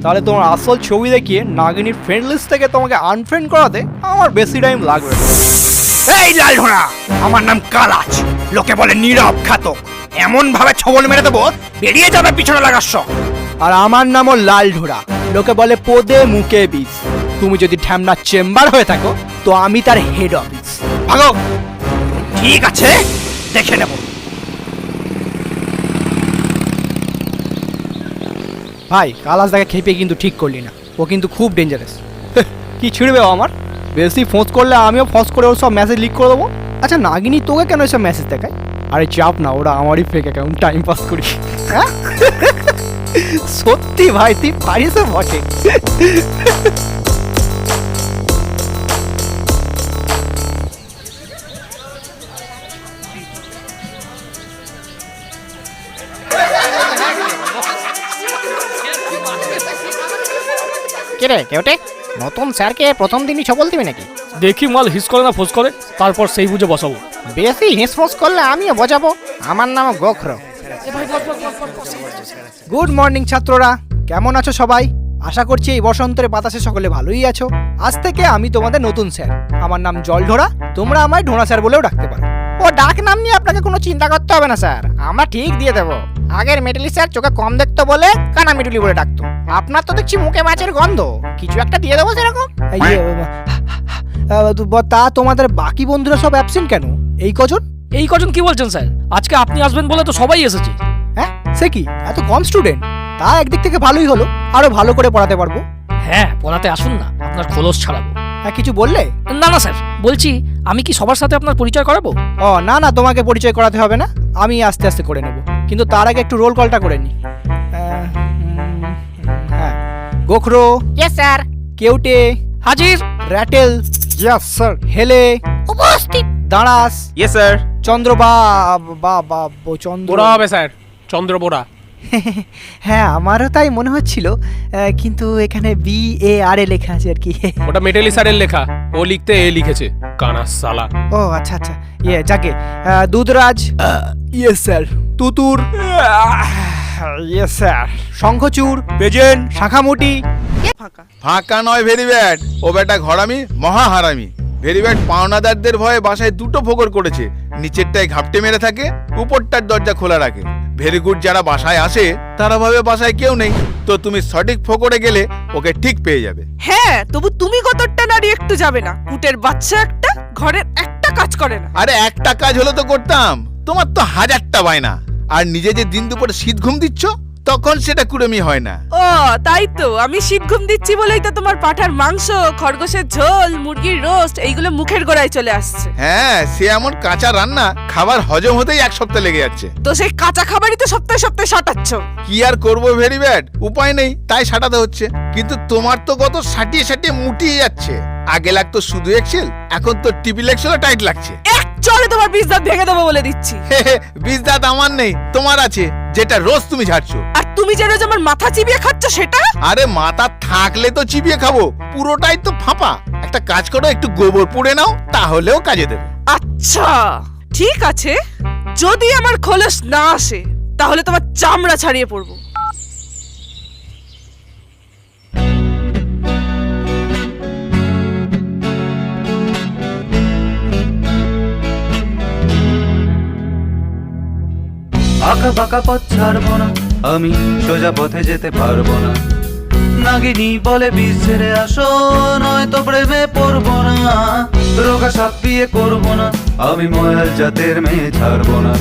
তাহলে তোমার আসল ছবি দেখিয়ে নাগিনীর ফ্রেন্ড লিস্ট থেকে তোমাকে আনফ্রেন্ড করাতে আমার বেশি টাইম লাগবে না। এই লাল ঘোড়া, আমার নাম কালাচ, লোকে বলে নীরব ঘাতক। এমন ভাবে ছবল মেরে দেবো বেরিয়ে যাবে পিছনে লাগার শখ। আর আমার নামও লাল ঢোড়া, লোকে বলে পদে মুখে বীজ। তুমি যদি ঢ্যামনা চেম্বার হয়ে থাকো তো আমি তার হেড অফিস। ভাগো। ঠিক আছে, দেখে নেব। ভাই কালাস দাকে খেপে কিন্তু ঠিক করলি না, ও কিন্তু খুব ডেঞ্জারাস। কি ছিড়বে ও আমার? বেশি ফোঁস করলে আমিও ফোঁস করে ওর সব মেসেজ লিক করে দেবো। আচ্ছা নাগিনী তোকে কেন এসব মেসেজ দেখায়? আরে চাপ না, ওরা আমারই ফেক অ্যাকাউন্ট, টাইম পাস করি। হ্যাঁ সত্যি ভাই তুই পারিস বটে। কিরে কেউটে, নতুন স্যারকে প্রথম দিনই ছবল দিবি নাকি? দেখি মাল হিস করে না ফোঁস করে, তারপর সেই বুঝে বসাবো। বেশি হিসফোস করলে আমিও বোঝাবো। আমার নাম গোখর। গুড মর্নিং ছাত্ররা, কেমন আছো সবাই? আশা করছি এই বসন্তের বাতাসে সকলে ভালোই আছো। আজ থেকে আমি তোমাদের নতুন স্যার। আমার নাম জলঢোড়া, তোমরা আমায় ঢোড়া স্যার বলেও ডাকতে পারো। ও ডাক নাম নিয়ে আপনাকে কোনো চিন্তা করতে হবে না স্যার, আমরা ঠিক দিয়ে দেবো। আগের মেটালি স্যার চোখে কম দেখতো বলে কানা মিটুলি বলে ডাকতো। আপনার তো দেখছি মুখে মাছের গন্ধ, কিছু একটা দিয়ে দেবো সেরকম। এই যে, তা তোমাদের বাকি বন্ধুরা সব অ্যাবসেন্ট কেন? এই কজন? এই কজন কি বলছেন স্যার? আজকে আপনি আসবেন বলে তো সবাই এসেছে। হ্যাঁ সে কি, এত কম স্টুডেন্ট? তা একদিক থেকে ভালোই হলো, আরো ভালো করে পড়াতে পারবো। হ্যাঁ পড়াতে আসুন না, আপনার খোলস ছাড়াবো। হ্যাঁ কিছু বললে? না না স্যার, বলছি আমি কি সবার সাথে আপনার পরিচয় করাবো? ও না না, তোমাকে পরিচয় করাতে হবে না, আমি আস্তে আস্তে করে নেব। কিন্তু তার আগে একটু রোল কলটা করে নি। হ্যাঁ, গোখরো ইয়েস স্যার। কেউটে হাজির। Rattle yes sir. হেলে উপস্থিত। দাঁড়াস ইয়েস স্যার। চন্দ্র বা বা বা চন্দ্র বোরা হবে স্যার, চন্দ্র বোরা। হ্যাঁ আমারও তাই মনে হচ্ছিল, কিন্তু এখানে BAR লেখা আছে আর কি। ওটা মেটালি স্যারের লেখা, ও লিখতে এ লিখেছে, কানা সালা। ও আচ্ছা আচ্ছা, যাকে দুধরাজ ইয়েস স্যার, তুতুর ইয়েস স্যার, শঙ্খচূড় বেজেন, শাখামুটি। ফাঁকা নয় ভেরি ব্যাড, ও বেটা ঘরামি মহা হারামি। ভেরি ব্যাড পাওনাদারদের ভয়ে বাসায় দুটো ফোকর করেছে, নিচেরটায় ঘাপটে মেরে থাকে, উপরটার দরজা খোলা রাখে। ভেরি গুড যারা বাসায় আসে তারা ভাবে বাসায় কেউ নেই, তো তুমি সঠিক ফোকরে গেলে ওকে ঠিক পেয়ে যাবে। হ্যাঁ তবু তুমি কতটা নারী একটু যাবে না? কুটের বাচ্চা একটা, ঘরের একটা কাজ করে না। আরে একটা কাজ হলো তো করতাম, তোমার তো হাজারটা বায়না। আর নিজে যে দিন দুপুরে শীত ঘুম দিচ্ছ তখন সেটা কুড়েমি হয় না। ও তাই তো, আমি শীত ঘুম দিচ্ছি বলেই তো তোমার পাঠার মাংস, খরগোশের ঝোল, মুরগির রোস্ট এইগুলো মুখের গোড়ায় চলে আসছে। হ্যাঁ সে এমন কাঁচা রান্না, খাবার হজম হতেই এক সপ্তাহ লেগে যাচ্ছে। তো সেই কাঁচা খাবারই তো সপ্তাহে সপ্তাহে সাটাচ্ছ। কি আর করবো ভেরি ব্যাড, উপায় নেই তাই সাটাতে হচ্ছে। কিন্তু তোমার তো কত সাটিয়ে সাটিয়ে মুটিয়ে যাচ্ছে। আগে লাগতো শুধু এক্সেল, এখন তো টিপিল এক্সেলও টাইট লাগছে। এক চলে তোমার বীজ দাঁত ভেঙে দেবো বলে দিচ্ছি। বীজ দাঁত আমার নেই, তোমার আছে, যেটা রোজ তুমি ঝাড়ছো। আর তুমি যে রোজ আমার মাথা চিবিয়ে খাচ্ছ সেটা? আরে মাথা থাকলে তো চিবিয়ে খাবো, পুরোটাই তো ফাঁপা। একটা কাজ করো, একটু গোবর পুড়ে নাও, তাহলেও কাজে দেবে। আচ্ছা ঠিক আছে, যদি আমার খোলস না আসে তাহলে তোমার চামড়া ছাড়িয়ে পড়বো। আঁকা বাঁকা পথ ছাড়বো না, আমি সোজা পথে যেতে পারবো না। নাগিনী বলে বীজ ছেড়ে আসো, নয়তো প্রেমে পড়বো না। রোগা সাপ বিয়ে করবো না, আমি ময়াল জাতের মেয়ে ছাড়বো না।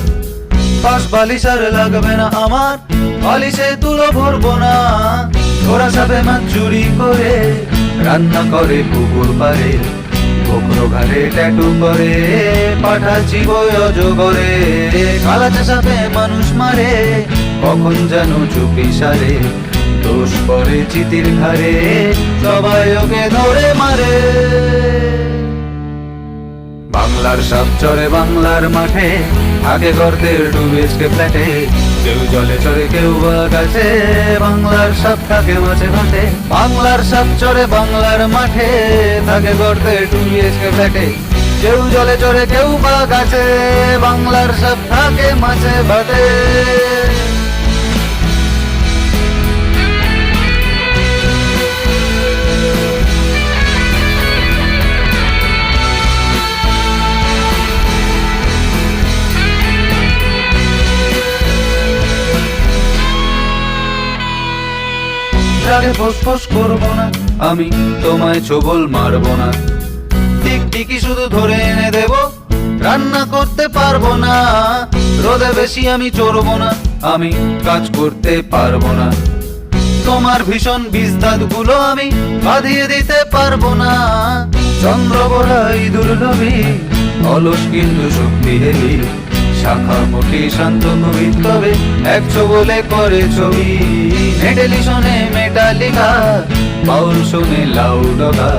পাশ বালিশ আর লাগবে না আমার, বালিশে তুলো ভরবো না। ওরা সাপে মাছ চুরি করে রান্না করে পুকুর পারে, গোখরো ঘাড়ে ট্যাটু করে পাঠা চিবোয় অজগরে। কালাচা সাপে মানুষ মারে, কখন যেন চুপি সারে। দোষ পড়ে চিতির ঘাড়ে, সবাই ওকে ধরে মারে। বাংলার সাপ চড়ে বাংলার মাঠে, আগে গর্তের 2 BHK ফ্ল্যাটে। কেউ জলে চড়ে কেউ বা গাছে, বাংলার সাপ থাকে মাঝে ঘাটে। বাংলার সাপ চড়ে বাংলার মাঠে, থাকে গর্তের 2 BHK ফ্ল্যাটে। কেউ জলে চড়ে কেউ বা গাছে, বাংলার সাপ থাকে মাঝে ঘাটে। রাগে ফোঁস করবো না, আমি তোমায় ছোবল মারবো না। টিকটিকি শুধু ধরে এনে দেব, রান্না করতে পারবো না। রোদে বেশি আমি চড়বো না, আমি কাজ করতে পারবো না। তোমার ভীষণ বিস্তাদ গুলো আমি বাঁধিয়ে দিতে পারবো না। চন্দ্র বড়া ইঁদুর নবী, অলস কিন্তু শক্তিশালী, শাখা মোটি শান্ত কবি, তবে এক ছোবলে করে ছবি। মেটালি শোনে মেটালিকা, বাউল শোনে লাউডকা,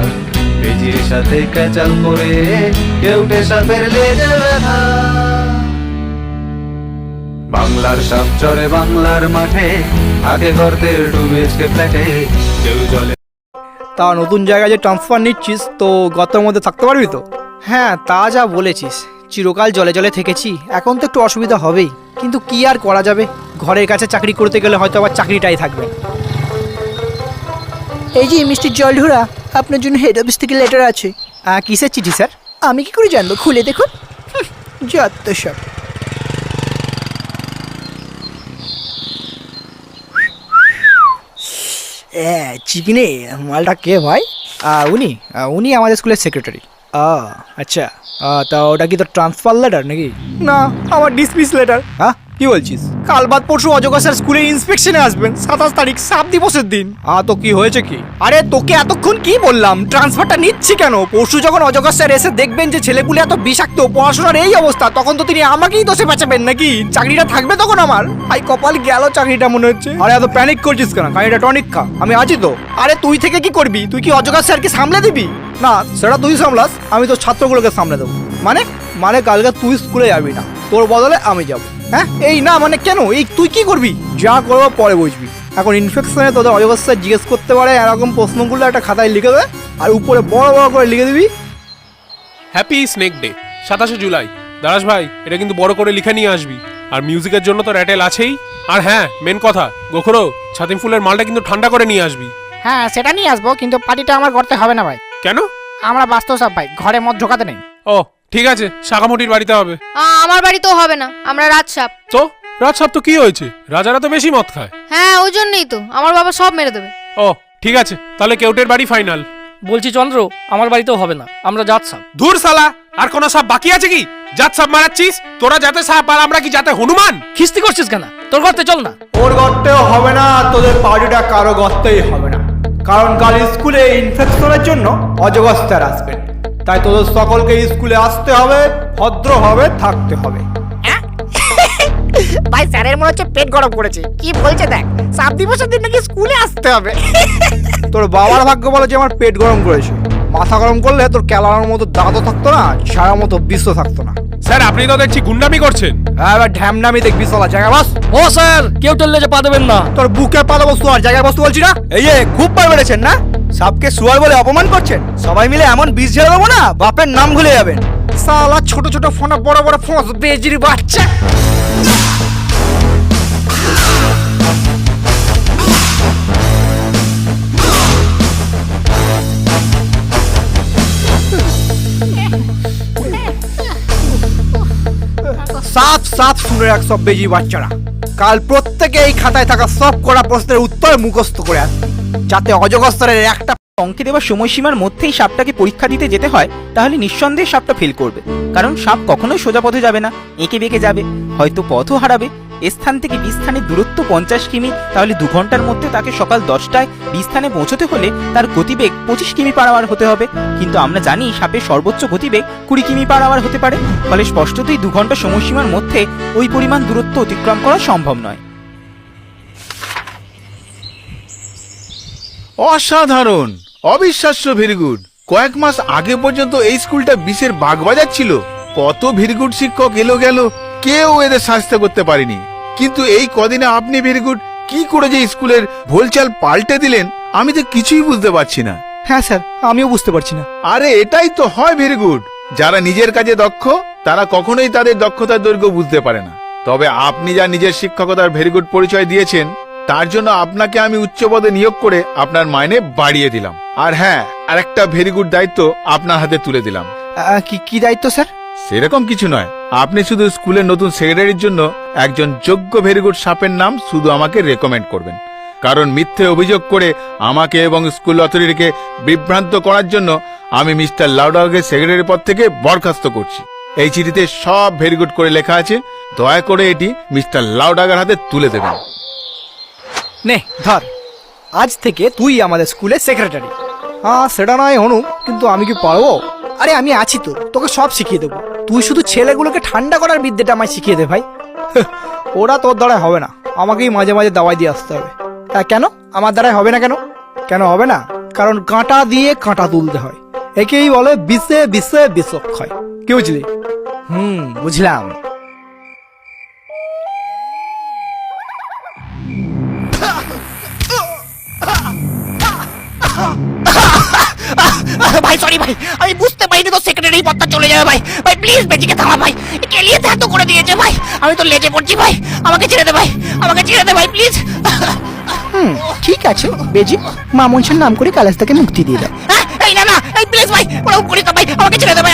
বেজির সাথে ক্যাচাল করে কেউটে সাপের লেজে ব্যথা। বাংলার সাপ চড়ে বাংলার মাঠে, আগে গর্তের ডুবেছে ফ্ল্যাটে, কেউ জলে। তা নতুন জায়গায় যে ট্রান্সফার নিচ্ছিস তো গর্তের মধ্যে থাকতে পারবি তো? হ্যাঁ, তা যা বলেছিস, চিরকাল জলে জলে থেকেছি, এখন তো একটু অসুবিধা হবেই, কিন্তু কি আর করা যাবে, ঘরের কাছে চাকরি করতে গেলে হয়তো আবার চাকরিটাই থাকবে। এই যে মিস্টার জলঢোরা, আপনার জন্য হেড অফিস থেকে লেটার আছে। কিসের চিঠি স্যার? আমি কি করে জানবো, খুলে দেখুন। যত সব। চিপিনে মালটা কে ভাই? উনি আমাদের স্কুলের সেক্রেটারি। আচ্ছা, তা ওটা কি তোর ট্রান্সফার লেটার নাকি? না, আমার ডিসমিস লেটার। হ্যাঁ, কি বলছিস? কাল বাদ পরশু অজগর স্যার স্কুলে ইন্সপেকশনে আসবেন, 27 তারিখ, সাপ দিবসের দিন। তো কি হয়েছে কি? আরে তোকে এতক্ষণ কি বললাম, ট্রান্সফারটা নিচ্ছি কেন? পরশু যখন অজগর স্যার এসে দেখবেন যে ছেলেপুলে এত বিষাক্ত, পড়াশোনার এই অবস্থা, তখন তো তিনি আমাকেই দোষে বাঁচাবেন নাকি? চাকরিটা থাকবে তখন আমার? আই কপাল গেল চাকরিটা মনে হচ্ছে। আরে এত প্যানিক করছিস কেন? খানিকটা টনিক খা, আমি আছি তো। আরে তুই থেকে কি করবি? তুই কি অজগর স্যারকে সামলে দিবি? না, সেটা তুই সামলাস, আমি তো ছাত্রগুলোকে সামলে দেবো। মানে কালকে তুই স্কুলে যাবি না, তোর বদলে আমি যাব। হ্যাঁ, এই না মানে কেন? এই তুই কি করবি? যা করবো পরে বুঝবি। এখন ইনফেকশনে তোদের অজগর স্যার জিজ্ঞেস করতে পারে, এরকম প্রশ্নগুলো একটা খাতায় লিখে দেবে, আর উপরে বড় বড় করে লিখে দিবি, হ্যাপি স্নেক ডে 27শে জুলাই। দারাস ভাই, এটা কিন্তু বড় করে লিখে নিয়ে আসবি। আর মিউজিকের জন্য তো র্যাটেল আছেই। আর হ্যাঁ, মেন কথা, গোখরো ছাতিম ফুলের মালটা কিন্তু ঠান্ডা করে নিয়ে আসবি। হ্যাঁ, সেটা নিয়ে আসবো, কিন্তু পার্টিটা আমার করতে হবে না ভাই। কেন? আমরা বাস্তব সব ভাই, ঘরে মদ ঢোকাতে নেই। ও ঠিক আছে, শাখামুটির বাড়িতে হবে। আমার বাড়িতেও হবে না, আমরা রাজসাপ। তো রাজসাপ তো কি হয়েছে? রাজারা তো বেশি মদ খায়। হ্যাঁ, ওই জন্যই তো আমার বাবা সব মেরে দেবে। ও ঠিক আছে, তাহলে কেউটের বাড়ি ফাইনাল। বলছি চন্দ্র, আমার বাড়িতেও হবে না, আমরা জাত সাপ। ধুর সালা, আর কোন সাপ বাকি আছে কি? জাত সাপ মারাচ্ছিস? তোরা যাতে সাপ আর আমরা কি যাতে হনুমান? খিস্তি করছিস কেন? তোর ঘরতে চল না। ওর গর্তেও হবে না, তোদের পার্টিটা কারো গর্তেই হবে না, কারণ কাল স্কুলে ইনফেকশনের জন্য অজগর স্যার আসবেন। তাই তোদের সকলকে স্কুলে আসতে হবে, ভদ্রভাবে থাকতে হবে। ভাই স্যারের মনে হচ্ছে পেট গরম করেছে, কি বলছে দেখ, সাপ দিবসের দিন নাকি স্কুলে আসতে হবে। তোর বাবার ভাগ্য বলে যে আমার পেট গরম করেছে, মাথা গরম করলে তোর ক্যালানোর মতো দাঁতও থাকতো না, ছাড়ার মতো বিশ্ব থাকতো না। স্যার, আপনি তো দেখছি গুন্ডামি করছেন। এবার ঢ্যামনামি দেখবি সালা, জায়গায় বস। ও স্যার, কেউ টললে যে পা দেবেন না। তোর বুকে পা দেবো, আর জায়গায় বসতে বলছি না। এই যে খুব বার বেড়েছেন না, সাপকে শুয়ার বলে অপমান করছেন। সবাই মিলে এমন বিষ ঝেড়ে দেবো না, বাপের নাম ভুলে যাবেন। সালা ছোট ছোট ফোনে বড় বড় ফোঁস, বেজির বাচ্চা। সাফ সাফ শুনে রাখ সব বেজি বাচ্চারা, কাল প্রত্যেকে এই খাতায় থাকা সব করা প্রশ্নের উত্তর মুখস্থ করে আসবে, যাতে অজগর স্যারের একটা অঙ্কে দেওয়া সময়সীমার মধ্যেই সাপটাকে পরীক্ষা দিতে যেতে হয়, তাহলে নিঃসন্দেহে সাপটা ফেল করবে। কারণ সাপ কখনোই সোজা পথে যাবে না, এঁকে বেঁকে যাবে, হয়তো পথও হারাবে। এ স্থান থেকে বি স্থানের দূরত্ব 50 কিমি, তাহলে 2 ঘন্টার মধ্যে তাকে সকাল 10টায় বি স্থানে পৌঁছতে হলে তার গতিবেগ 25 কিমি পার আওয়ার হতে হবে। কিন্তু আমরা জানি সাপের সর্বোচ্চ গতিবেগ 20 কিমি পার আওয়ার হতে পারে, ফলে স্পষ্টতই 2 ঘন্টা সময়সীমার মধ্যে ওই পরিমাণ দূরত্ব অতিক্রম করা সম্ভব নয়। অসাধারণ, অবিশ্বাস্য, ভেরি গুড। কয়েক মাস আগে পর্যন্ত এই স্কুলটা বিষের বাগবাজার ছিল। কত ভেরি গুড শিক্ষক এলো গেল, কেউ এদের শাস্তি করতে পারেনি। কিন্তু এই কদিনে আপনি ভেরি গুড কি করে যে স্কুলের ভোলচাল পাল্টে দিলেন, আমি তো কিছুই বুঝতে পারছি না। হ্যাঁ স্যার, আমিও বুঝতে পারছি না। আরে এটাই তো হয় ভেরি গুড, যারা নিজের কাজে দক্ষ তারা কখনোই তাদের দক্ষতার দৈর্ঘ্য বুঝতে পারে না। তবে আপনি যা নিজের শিক্ষকতার ভেরি গুড পরিচয় দিয়েছেন, তার জন্য আপনাকে আমি উচ্চ পদে নিয়োগ করে আপনার মাইনে বাড়িয়ে দিলাম। আর হ্যাঁ, আরেকটা ভেরি গুড দায়িত্ব আপনার হাতে তুলে দিলাম। কি দায়িত্ব স্যার? সেরকম কিছু নয়, আপনি শুধু স্কুলের নতুন সেক্রেটারির জন্য একজন যোগ্য ভেরি গুড সাপের নাম শুধু আমাকে রেকমেন্ড করবেন। কারণ মিথ্যে অভিযোগ করে আমাকে এবং স্কুল অথরিটিকে বিভ্রান্ত করার জন্য আমি মিস্টার লাউডাগাকে সেক্রেটারি পদ থেকে বরখাস্ত করছি। এই চিঠিতে সব ভেরি গুড করে লেখা আছে, দয়া করে এটি মিস্টার লাউডাগার হাতে তুলে দেবেন। নে ধর, আজ থেকে তুই আমাদের স্কুলের সেক্রেটারি। হ্যাঁ সেটা নয় হনু, কিন্তু আমি কি পারবো? আরে আমি আছি তো, তোকে সব শিখিয়ে দেবো। তুই শুধু ছেলেগুলোকে ঠান্ডা করার বিদ্যাটা আমায় শিখিয়ে দে ভাই। ওরা তোর দ্বারায় হবে না, আমাকেই মাঝে মাঝে দাওয়াই দিয়ে আসতে হবে। কেন আমার দ্বারাই হবে না? কেন কেন হবে না? কারণ কাঁটা দিয়ে কাঁটা তুলতে হয়, একেই বলে বিষে বিষে বিষক্ষয়। কি বুঝলি? বুঝলাম। ভাই সরি ভাই, আমি বুঝতে পারিনি তো সেক্রেটারি পদটা চলে যাবে ভাই। ভাই প্লিজ বেজিকে থামা ভাই, কেলিয়ে এত করে দিয়েছে ভাই, আমি তো লেজে পড়ছি ভাই, আমাকে ছেড়ে দে ভাই, আমাকে ছেড়ে দে ভাই প্লিজ। ঠিক আছে বেজি, মামুনসের নাম করে কালাজদাকে মুক্তি দিয়ে দাও। এই না না, এই প্লিজ ভাই, ওরকম করিস না ভাই, আমাকে ছেড়ে দে ভাই।